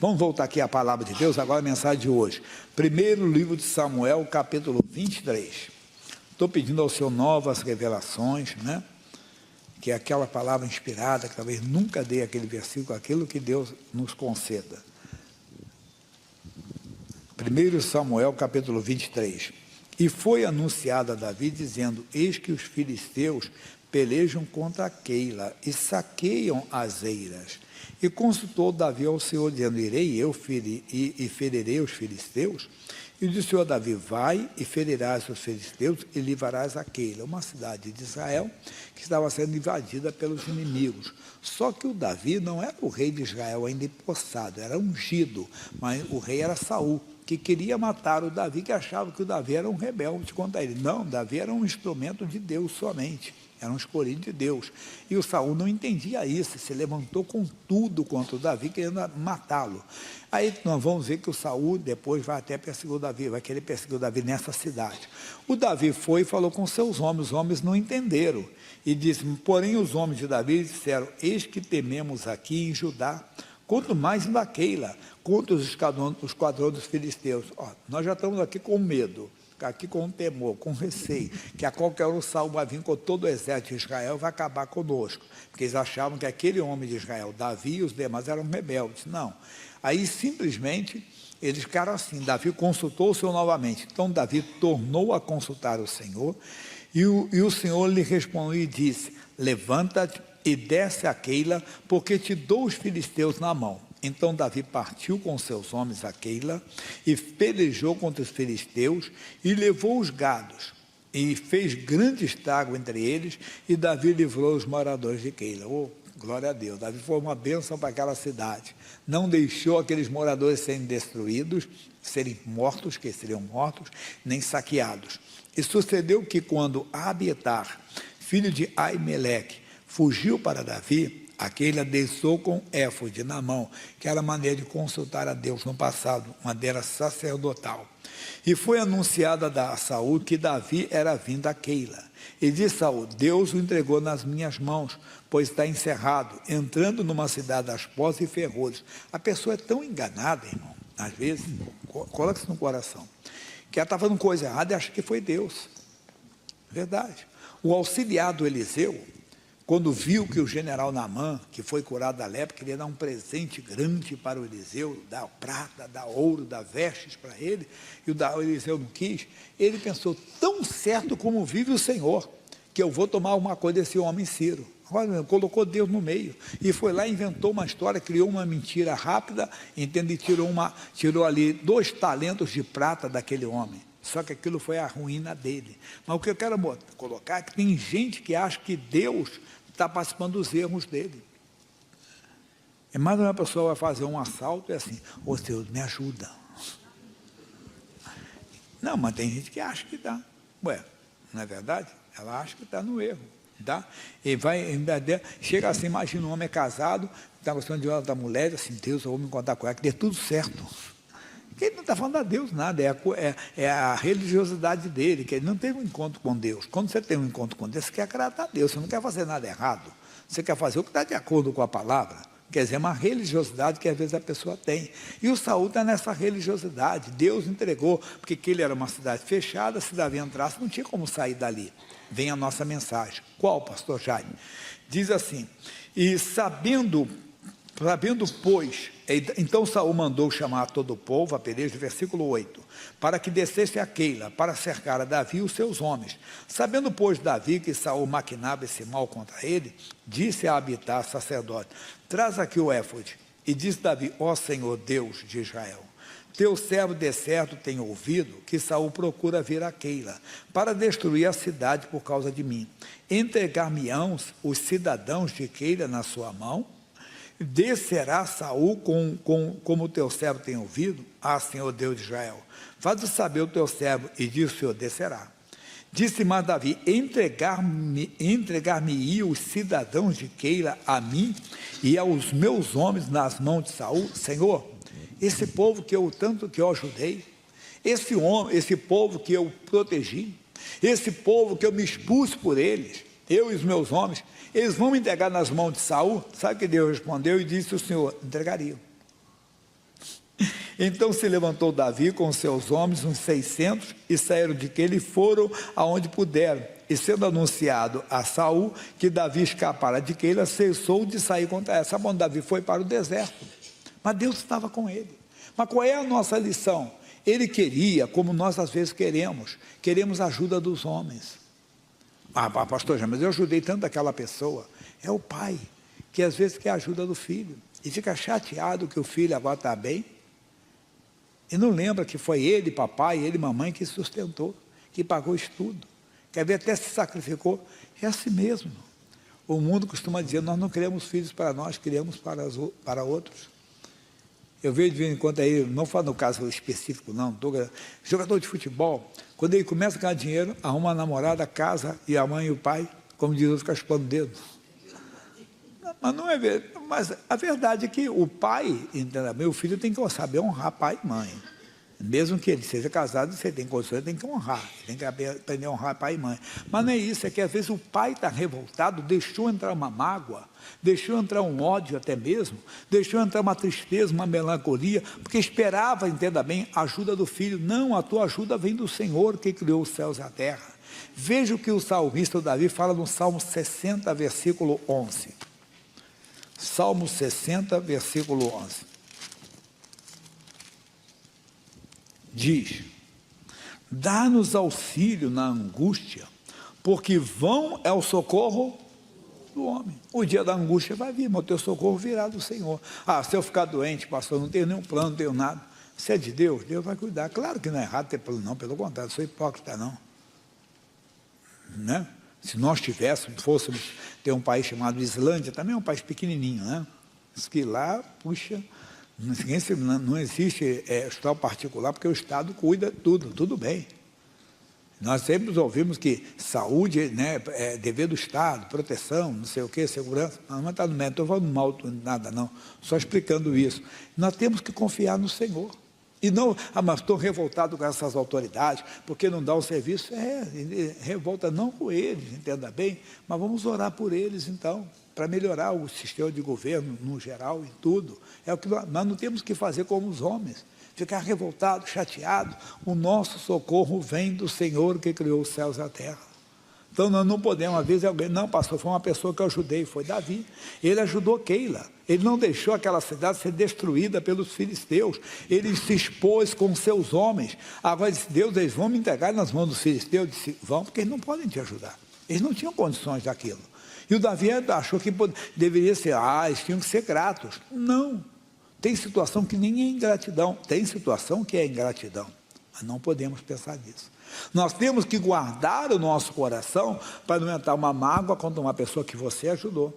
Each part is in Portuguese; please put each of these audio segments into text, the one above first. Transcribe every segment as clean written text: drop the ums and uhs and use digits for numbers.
Vamos voltar aqui à palavra de Deus, agora a mensagem de hoje. Primeiro livro de Samuel, capítulo 23. Estou pedindo ao Senhor novas revelações, né? Que é aquela palavra inspirada, que talvez nunca dê aquele versículo, aquilo que Deus nos conceda. 1 Samuel, capítulo 23. E foi anunciado a Davi, dizendo: eis que os filisteus pelejam contra Keila e saqueiam as eiras. E consultou Davi ao Senhor, dizendo: irei eu e ferirei os filisteus? E disse o Senhor a Davi: vai e ferirás os filisteus e livrarás a Keila, uma cidade de Israel que estava sendo invadida pelos inimigos. Só que o Davi não era o rei de Israel ainda empossado, era ungido, mas o rei era Saul, que queria matar o Davi, que achava que o Davi era um rebelde contra ele. Não, Davi era um instrumento de Deus somente, era um escolhido de Deus. E o Saul não entendia isso, se levantou com tudo contra o Davi, querendo matá-lo. Aí nós vamos ver que o Saul depois vai até perseguir o Davi, vai querer perseguir o Davi nessa cidade. O Davi foi e falou com seus homens, os homens não entenderam. E disse: porém os homens de Davi disseram: eis que tememos aqui em Judá, quanto mais na Keila, contra os esquadrões dos filisteus. Nós já estamos aqui com medo, aqui com temor, com receio, que a qualquer hora o Saul vai vir com todo o exército de Israel e vai acabar conosco, porque eles achavam que aquele homem de Israel, Davi e os demais eram rebeldes. Não. Aí simplesmente eles ficaram assim. Davi consultou o Senhor novamente. Então Davi tornou a consultar o Senhor, e o Senhor lhe respondeu e disse: levanta-te e desce a Keila, porque te dou os filisteus na mão. Então Davi partiu com seus homens a Keila e pelejou contra os filisteus e levou os gados e fez grande estrago entre eles, e Davi livrou os moradores de Keila. Glória a Deus, Davi foi uma bênção para aquela cidade, não deixou aqueles moradores serem destruídos, serem mortos, que seriam mortos, nem saqueados. E sucedeu que quando Abiatar, filho de Aimeleque, fugiu para Davi, Keila desceu com éfode na mão, que era a maneira de consultar a Deus no passado, maneira sacerdotal. E foi anunciada a Saul que Davi era vindo a Keila. E disse Saul: Deus o entregou nas minhas mãos, pois está encerrado, entrando numa cidade das posses e ferrolhos. A pessoa é tão enganada, irmão, às vezes, coloca isso no coração, que ela está fazendo coisa errada e acha que foi Deus. Verdade. O auxiliar do Eliseu, quando viu que o general Naamã, que foi curado da lepra, queria dar um presente grande para o Eliseu, dar prata, dar ouro, dar vestes para ele, e o Eliseu não quis, ele pensou: tão certo como vive o Senhor, que eu vou tomar uma coisa desse homem Ciro. Agora, colocou Deus no meio, e foi lá, inventou uma história, criou uma mentira rápida, entende? Tirou ali 2 talentos de prata daquele homem. Só que aquilo foi a ruína dele. Mas o que eu quero colocar é que tem gente que acha que Deus está participando dos erros dele. É mais uma pessoa vai fazer um assalto e assim: ô Deus, me ajuda. Não, mas tem gente que acha que dá. Ué, não é verdade? Ela acha que está no erro. Tá? E chega assim, imagina um homem casado, está gostando de outra mulher, assim: Deus, eu vou me encontrar com ela, que dê tudo certo. Ele não está falando a Deus nada, é a religiosidade dele, que ele não teve um encontro com Deus. Quando você tem um encontro com Deus, você quer agradar a Deus, você não quer fazer nada errado, você quer fazer o que está de acordo com a palavra. Quer dizer, é uma religiosidade que às vezes a pessoa tem. E o Saul está nessa religiosidade. Deus entregou, porque ele era uma cidade fechada, se Davi entrasse, não tinha como sair dali. Vem a nossa mensagem. Qual, pastor Jaime? Diz assim: e sabendo, pois, então Saul mandou chamar todo o povo a peleja, versículo 8, para que descesse a Keila, para cercar a Davi e os seus homens. Sabendo, pois, Davi que Saul maquinava esse mal contra ele, disse a Abiatar, sacerdote: traz aqui o éfode. E disse Davi: ó Senhor Deus de Israel, teu servo de certo tem ouvido que Saul procura vir a Keila, para destruir a cidade por causa de mim. Entregar-me-ão os cidadãos de Keila na sua mão? Descerá Saul como o teu servo tem ouvido? Ah, Senhor Deus de Israel, faz-o saber o teu servo. E disse o Senhor: descerá. Disse mais Davi: entregar-me os cidadãos de Keila a mim e aos meus homens nas mãos de Saul? Senhor, esse povo que eu ajudei, esse povo que eu protegi, esse povo que eu me expus por eles, eu e os meus homens, eles vão me entregar nas mãos de Saul? Sabe que Deus respondeu e disse: o Senhor entregaria. Então se levantou Davi com seus homens, uns 600, e saíram de Keila e foram aonde puderam. E sendo anunciado a Saul que Davi escapara de Keila, cessou de sair contra ela. Sabe onde Davi foi? Para o deserto. Mas Deus estava com ele. Mas qual é a nossa lição? Ele queria, como nós às vezes queremos a ajuda dos homens. Pastor, mas eu ajudei tanto aquela pessoa. É o pai, que às vezes quer a ajuda do filho, e fica chateado que o filho agora está bem, e não lembra que foi ele, papai, ele, mamãe, que sustentou, que pagou estudo, quer ver, até se sacrificou. É assim mesmo. O mundo costuma dizer, nós não queremos filhos para nós, queremos para outros. Eu vejo de vez em quando aí, não falo no caso específico não, jogador de futebol, quando ele começa a ganhar dinheiro, arruma uma namorada, casa, e a mãe e o pai, como diz, fica chupando o dedo. Mas não é verdade. Mas a verdade é que o pai, entendeu? Meu filho tem que saber honrar pai e mãe. Mesmo que ele seja casado, você tem condições, ele tem que honrar, ele tem que aprender a honrar pai e mãe. Mas não é isso, é que às vezes o pai está revoltado, deixou entrar uma mágoa, deixou entrar um ódio até mesmo, deixou entrar uma tristeza, uma melancolia, porque esperava, entenda bem, a ajuda do filho. Não, a tua ajuda vem do Senhor que criou os céus e a terra. Veja o que o salmista Davi fala no Salmo 60, versículo 11. Salmo 60, versículo 11. Diz: dá-nos auxílio na angústia, porque vão é o socorro do homem. O dia da angústia vai vir, mas o teu socorro virá do Senhor. Se eu ficar doente, pastor, não tenho nenhum plano, não tenho nada. Se é de Deus, Deus vai cuidar. Claro que não é errado ter plano, não, pelo contrário, não sou hipócrita, não. Né? Se nós fôssemos ter um país chamado Islândia, também é um país pequenininho, né? Diz que lá, puxa, não existe hospital particular, porque o Estado cuida tudo bem. Nós sempre ouvimos que saúde, né, é dever do Estado, proteção, não sei o que, segurança. Não está no método, não estou falando mal, nada não, só explicando isso. Nós temos que confiar no Senhor. E não, mas estou revoltado com essas autoridades, porque não dá o serviço. Revolta não com eles, entenda bem, mas vamos orar por eles então, para melhorar o sistema de governo no geral e tudo. É o que nós não temos que fazer como os homens, ficar revoltado, chateado. O nosso socorro vem do Senhor que criou os céus e a terra. Então nós não podemos, às vezes alguém, não pastor, foi uma pessoa que eu ajudei, foi Davi, ele ajudou Keila, ele não deixou aquela cidade ser destruída pelos filisteus, ele se expôs com seus homens. Agora disse, Deus, eles vão me entregar nas mãos dos filisteus. Eu disse, vão, porque eles não podem te ajudar, eles não tinham condições daquilo. E o Davi achou que deveria ser, eles tinham que ser gratos. Não, tem situação que nem é ingratidão, tem situação que é ingratidão, mas não podemos pensar nisso. Nós temos que guardar o nosso coração para não entrar uma mágoa contra uma pessoa que você ajudou,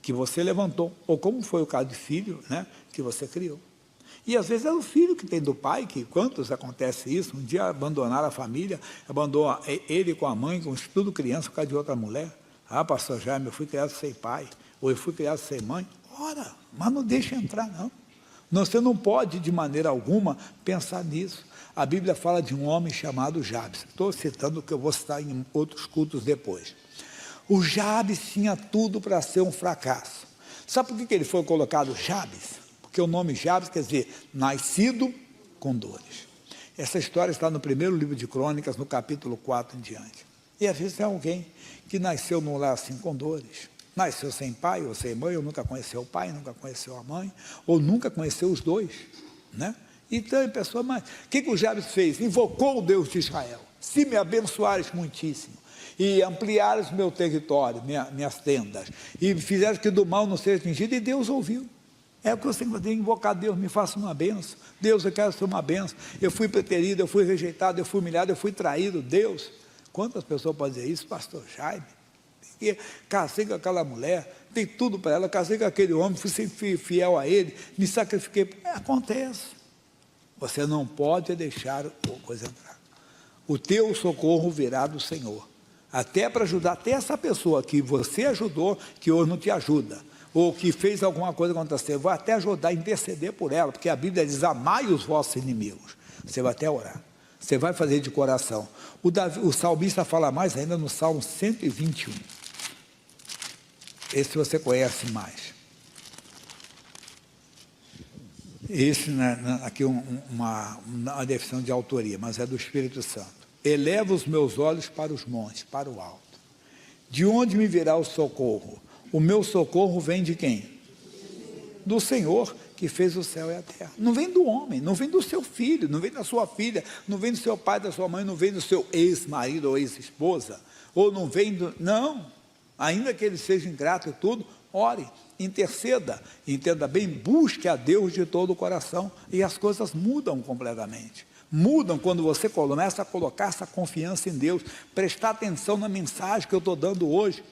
que você levantou, ou como foi o caso de filho, né, que você criou. E às vezes é o filho que tem do pai, que quantos acontece isso, um dia abandonaram a família, abandonou ele com a mãe, com tudo criança, por causa de outra mulher. Pastor Jaime, eu fui criado sem pai, ou eu fui criado sem mãe. Ora, mas não deixa entrar não. Você não pode de maneira alguma pensar nisso. A Bíblia fala de um homem chamado Jabes. Estou citando o que eu vou citar em outros cultos depois. O Jabes tinha tudo para ser um fracasso. Sabe por que ele foi colocado Jabes? Porque o nome Jabes quer dizer nascido com dores. Essa história está no primeiro livro de Crônicas, no capítulo 4 em diante. E às vezes é alguém que nasceu num lar assim com dores. Nasceu sem pai ou sem mãe, ou nunca conheceu o pai, nunca conheceu a mãe, ou nunca conheceu os dois, né? Então a pessoa, mas o que o Jabes fez? Invocou o Deus de Israel: se me abençoares muitíssimo, e ampliares meu território, minhas tendas, e fizeres que do mal não seja atingido, e Deus ouviu. É o que você tem que fazer, invocar Deus, me faça uma benção. Deus, eu quero ser uma benção. Eu fui preterido, eu fui rejeitado, eu fui humilhado, eu fui traído. Deus, quantas pessoas podem dizer isso? Pastor Jaime, casei com aquela mulher, dei tudo para ela, casei com aquele homem, fui fiel a ele, me sacrifiquei. Acontece. Você não pode deixar a coisa entrar. O teu socorro virá do Senhor, até para ajudar até essa pessoa que você ajudou, que hoje não te ajuda, ou que fez alguma coisa contra você. Vai até ajudar a interceder por ela, porque a Bíblia diz, amai os vossos inimigos. Você vai até orar, você vai fazer de coração. O salmista fala mais ainda no Salmo 121. Esse você conhece mais. Esse, aqui uma definição de autoria, mas é do Espírito Santo. Eleva os meus olhos para os montes, para o alto. De onde me virá o socorro? O meu socorro vem de quem? Do Senhor, que fez o céu e a terra. Não vem do homem, não vem do seu filho, não vem da sua filha, não vem do seu pai, da sua mãe, não vem do seu ex-marido ou ex-esposa, ou não vem do... Não, ainda que ele seja ingrato e tudo, ore, interceda, entenda bem, busque a Deus de todo o coração, e as coisas mudam completamente. Mudam quando você começa a colocar essa confiança em Deus, prestar atenção na mensagem que eu estou dando hoje.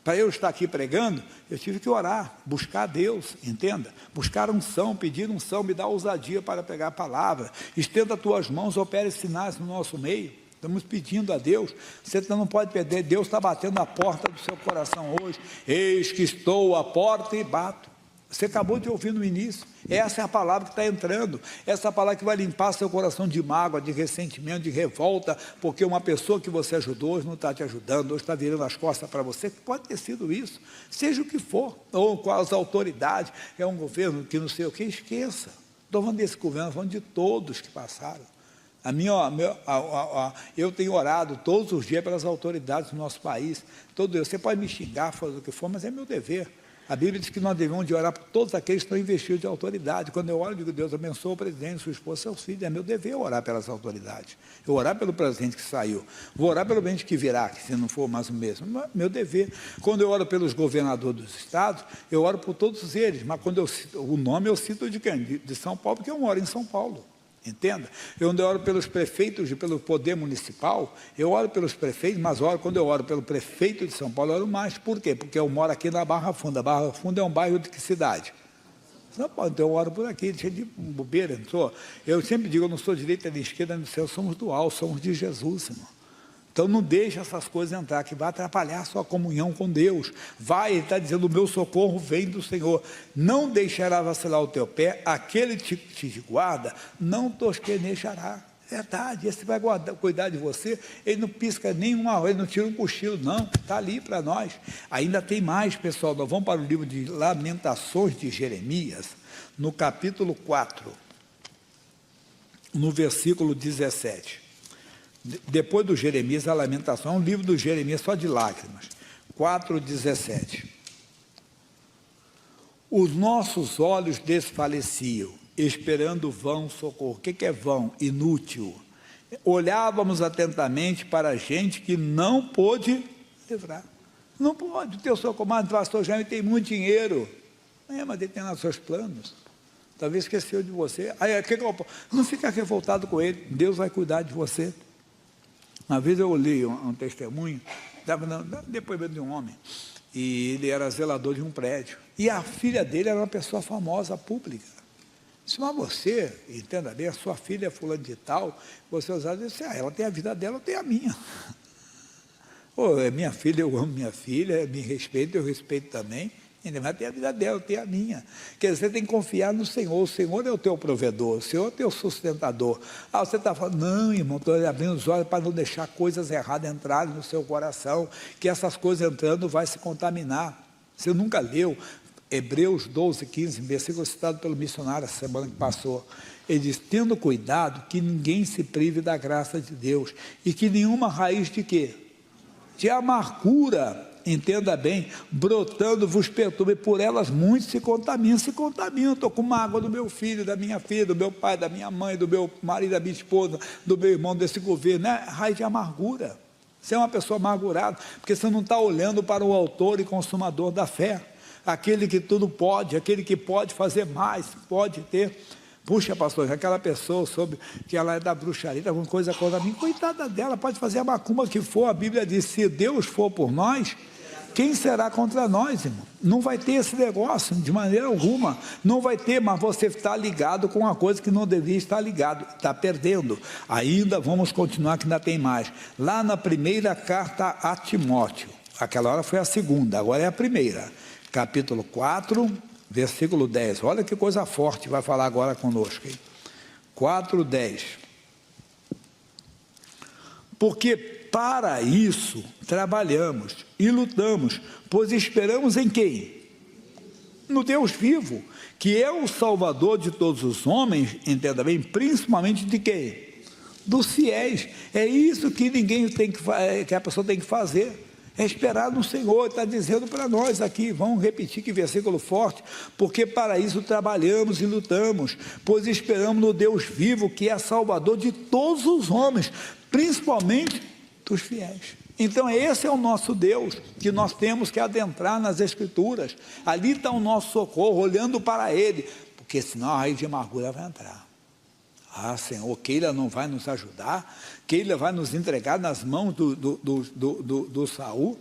Para eu estar aqui pregando, eu tive que orar, buscar a Deus, entenda? Buscar unção, pedir unção, me dá ousadia para pegar a palavra. Estenda as tuas mãos, opere sinais no nosso meio. Estamos pedindo a Deus, você não pode perder, Deus está batendo na porta do seu coração hoje. Eis que estou à porta e bato. Você acabou de ouvir no início, essa é a palavra que está entrando, essa é a palavra que vai limpar seu coração de mágoa, de ressentimento, de revolta, porque uma pessoa que você ajudou hoje não está te ajudando, hoje está virando as costas para você, pode ter sido isso, seja o que for, ou com as autoridades, é um governo que não sei o que, esqueça, estou falando desse governo, estou falando de todos que passaram. Eu tenho orado todos os dias pelas autoridades do nosso país, você pode me xingar, fazer o que for, mas é meu dever. A Bíblia diz que nós devemos de orar por todos aqueles que estão investidos de autoridade. Quando eu oro, eu digo, Deus abençoe o presidente, sua esposa, seus filhos. É meu dever orar pelas autoridades. Eu orar pelo presidente que saiu. Vou orar pelo presidente que virá, que se não for mais o mesmo. É meu dever. Quando eu oro pelos governadores dos estados, eu oro por todos eles. Mas quando eu cito o nome, eu cito de quem? De São Paulo, porque eu moro em São Paulo. Entenda? Eu oro pelos prefeitos e pelo poder municipal, eu oro pelos prefeitos, mas quando eu oro pelo prefeito de São Paulo, eu oro mais. Por quê? Porque eu moro aqui na Barra Funda. A Barra Funda é um bairro de que cidade? São Paulo. Então eu oro por aqui, cheio de bobeira. Eu sempre digo, eu não sou direita nem esquerda nem do céu, somos do alto, somos de Jesus, irmão. Então não deixe essas coisas entrar, que vai atrapalhar a sua comunhão com Deus. Ele está dizendo, o meu socorro vem do Senhor. Não deixará vacilar o teu pé, aquele que te guarda, não tosquenejará. Verdade, esse vai cuidar de você, ele não pisca nenhuma hora, ele não tira um cochilo, não, está ali para nós. Ainda tem mais, pessoal, nós vamos para o livro de Lamentações de Jeremias, no capítulo 4, no versículo 17. Depois do Jeremias, a Lamentação, é um livro do Jeremias só de lágrimas, 4,17. Os nossos olhos desfaleciam, esperando vão socorro. O que é vão? Inútil. Olhávamos atentamente para a gente que não pôde livrar. Não pode. O teu socorro, o pastor Jaime tem muito dinheiro. Mas ele tem lá seus planos. Talvez esqueceu de você. Não fica revoltado com ele. Deus vai cuidar de você. Uma vez eu li um testemunho, depoimento de um homem, e ele era zelador de um prédio, e a filha dele era uma pessoa famosa, pública. Disse, mas você, entenda bem, a sua filha é fulano de tal, você usava, disse, ela tem a vida dela, eu tenho a minha. É minha filha, eu amo minha filha, me respeito, eu respeito também. Ele vai ter a vida dela, eu tenho a minha. Quer dizer, você tem que confiar no Senhor. O Senhor é o teu provedor, o Senhor é o teu sustentador. Você está falando, não, irmão, estou abrindo os olhos para não deixar coisas erradas entrarem no seu coração, que essas coisas entrando vai se contaminar. Você nunca leu Hebreus 12, 15, versículo citado pelo missionário a semana que passou. Ele diz, tendo cuidado que ninguém se prive da graça de Deus, e que nenhuma raiz de quê? De amargura, entenda bem, brotando vos perturbe, por elas muitos se contaminam, estou com mágoa do meu filho, da minha filha, do meu pai, da minha mãe, do meu marido, da minha esposa, do meu irmão, desse governo, raiz de amargura, você é uma pessoa amargurada, porque você não está olhando para o autor e consumador da fé, aquele que tudo pode, aquele que pode fazer mais, pode ter. Puxa, pastor, aquela pessoa soube que ela é da bruxaria, alguma coisa contra mim, coitada dela, pode fazer a macumba que for, a Bíblia diz, se Deus for por nós, quem será contra nós, irmão? Não vai ter esse negócio, de maneira alguma, não vai ter, mas você está ligado com uma coisa que não devia estar ligado, está perdendo. Ainda vamos continuar, que ainda tem mais. Lá na primeira carta a Timóteo, aquela hora foi a segunda, agora é a primeira, capítulo 4, versículo 10, olha que coisa forte vai falar agora conosco, hein? 4:10. Porque para isso trabalhamos e lutamos, pois esperamos em quem? no Deus vivo, que é o Salvador de todos os homens, entenda bem, principalmente de quem? Dos fiéis. É isso que que a pessoa tem que fazer, é esperar no Senhor. Está dizendo para nós aqui, vamos repetir que versículo forte, porque para isso trabalhamos e lutamos, pois esperamos no Deus vivo, que é Salvador de todos os homens, principalmente dos fiéis. Então esse é o nosso Deus, que nós temos que adentrar nas Escrituras. Ali está o nosso socorro, olhando para Ele, porque senão a raiz de amargura vai entrar. Ah, Senhor, Keila não vai nos ajudar, Keila vai nos entregar nas mãos do Saul,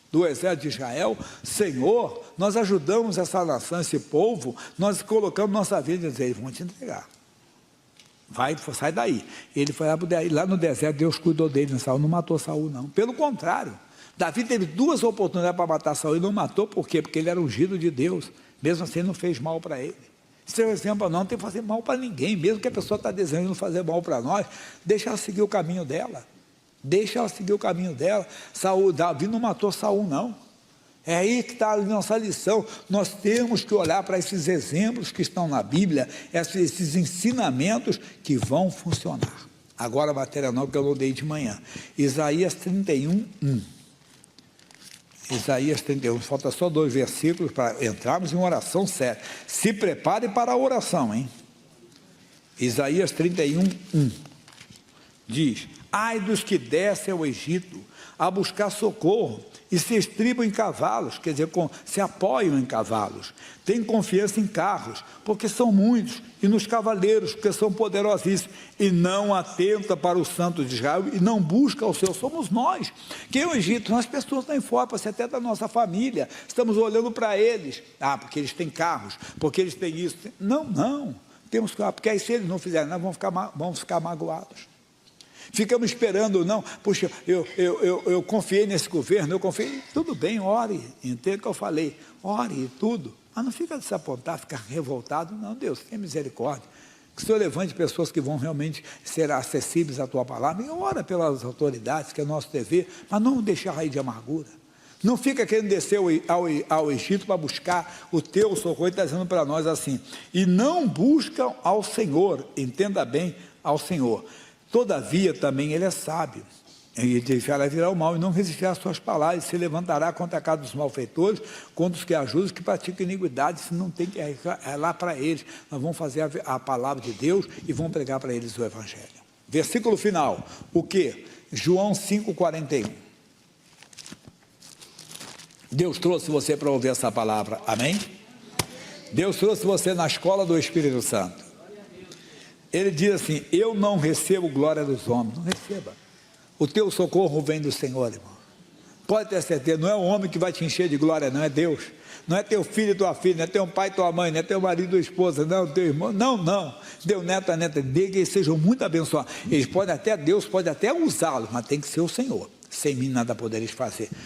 do exército de Israel. Senhor, nós ajudamos essa nação, esse povo, nós colocamos nossa vida e dizemos, eles vão te entregar. Vai, sai daí. Ele foi lá no deserto, Deus cuidou dele, Saul não matou Saul não, pelo contrário, Davi teve 2 oportunidades para matar Saul e não matou. Por quê? Porque ele era ungido de Deus, mesmo assim não fez mal para ele. Esse é o exemplo, não tem que fazer mal para ninguém, mesmo que a pessoa está desejando fazer mal para nós, deixa ela seguir o caminho dela, Davi não matou Saul não. É aí que está a nossa lição. Nós temos que olhar para esses exemplos que estão na Bíblia, esses ensinamentos que vão funcionar. Agora a matéria nova que eu não dei de manhã, Isaías 31, 1. Isaías 31, falta só 2 versículos para entrarmos em uma oração séria. Se prepare para a oração, hein? Isaías 31, 1. Diz, ai dos que descem ao Egito a buscar socorro e se estribam em cavalos, quer dizer, se apoiam em cavalos, têm confiança em carros, porque são muitos, e nos cavaleiros, porque são poderosíssimos, e não atenta para o santo de Israel, e não busca o seu. Somos nós. Quem é o Egito? São as pessoas lá em fora, pode ser até da nossa família, estamos olhando para eles, porque eles têm carros, porque eles têm isso. Não, temos que, porque aí se eles não fizerem nada, vamos ficar magoados. Ficamos esperando, não, puxa, eu confiei nesse governo, tudo bem, ore, entenda o que eu falei, ore e tudo, mas não fica desapontado, fica revoltado, não, Deus, tenha misericórdia, que o Senhor levante pessoas que vão realmente ser acessíveis à Tua palavra, e ora pelas autoridades, que é nosso dever, mas não deixar raiz de amargura, não fica querendo descer ao Egito para buscar o Teu socorro. Ele está dizendo para nós assim, e não buscam ao Senhor, entenda bem, ao Senhor. Todavia também ele é sábio, ele virá o mal e não resistirá às suas palavras, se levantará contra a casa dos malfeitores, contra os que ajudam, os que praticam iniquidade. Se não tem que ir lá para eles, nós vamos fazer a palavra de Deus e vamos pregar para eles o Evangelho. Versículo final, o que? João 5,41. Deus trouxe você para ouvir essa palavra, amém? Deus trouxe você na escola do Espírito Santo. Ele diz assim, eu não recebo glória dos homens. Não receba. O teu socorro vem do Senhor, irmão. Pode ter certeza, não é o homem que vai te encher de glória, não, é Deus. Não é teu filho e tua filha, não é teu pai e tua mãe, não é teu marido e tua esposa, não, teu irmão, não. Teu neto, a neta dele, que eles sejam muito abençoados. Deus pode até usá-los, mas tem que ser o Senhor. Sem mim nada podereis fazer.